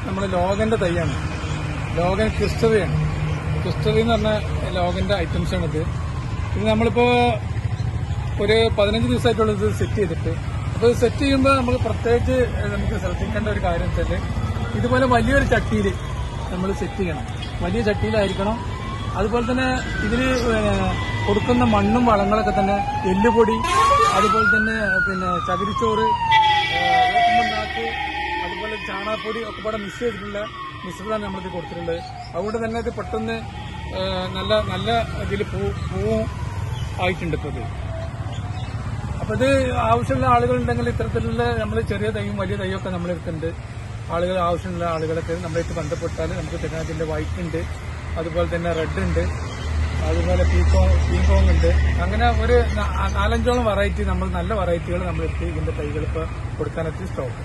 നമ്മുടെ ലോഗന്റെ തൈയാണ്. ലോഗൻ ക്രിസ്റ്ററിയാണ്. ക്രിസ്റ്ററി എന്ന് പറഞ്ഞ ലോഗന്റെ ഐറ്റംസ് ആണിത്. ഇത് നമ്മളിപ്പോ ഒരു 15 ദിവസമായിട്ടുള്ള ഇത് സെറ്റ് ചെയ്തിട്ട്. അപ്പോൾ ഇത് സെറ്റ് ചെയ്യുമ്പോൾ നമുക്ക് പ്രത്യേകിച്ച് നമുക്ക് ശ്രദ്ധിക്കേണ്ട ഒരു കാര്യം വെച്ചാൽ ഇതുപോലെ വലിയൊരു ചട്ടിയിൽ നമ്മൾ സെറ്റ് ചെയ്യണം. വലിയ ചട്ടിയിലായിരിക്കണം. അതുപോലെ തന്നെ ഇതിൽ കൊടുക്കുന്ന മണ്ണും വളങ്ങളൊക്കെ തന്നെ എല്ലുപൊടി, അതുപോലെ തന്നെ ചകിരിച്ചോറ്, വേപ്പമണ്ണാക്ക്, അതുപോലെ ചാണകപ്പൊടി ഒക്കെ കൂടെ മിക്സ് ചെയ്തിട്ടുള്ള മിശ്രിതമാണ് നമ്മളിത് കൊടുത്തിട്ടുള്ളത്. അതുകൊണ്ട് തന്നെ ഇത് പെട്ടെന്ന് നല്ല നല്ല ഇതിൽ പൂവും ആയിട്ടുണ്ട് ഇപ്പോൾ ഇത്. അപ്പോൾ ഇത് ആവശ്യമുള്ള ആളുകളുണ്ടെങ്കിൽ ഇത്തരത്തിലുള്ള നമ്മൾ ചെറിയ തൈയും വലിയ തൈയും ഒക്കെ നമ്മളെടുത്തുണ്ട്. ആവശ്യമുള്ള ആളുകളൊക്കെ നമ്മളായിട്ട് ബന്ധപ്പെട്ടാൽ നമുക്ക് തരാൻ. ഇതിന്റെ വൈറ്റ് ഉണ്ട്, അതുപോലെ തന്നെ റെഡ് ഉണ്ട്, അതുപോലെ പീകോങ് ഉണ്ട്. അങ്ങനെ ഒരു 4-5ഓളം വെറൈറ്റി, നമ്മൾ നല്ല വെറൈറ്റികൾ നമ്മളെടുത്ത് ഇതിന്റെ തൈകൾ ഇപ്പോൾ കൊടുക്കാനെത്തി സ്റ്റോക്ക്.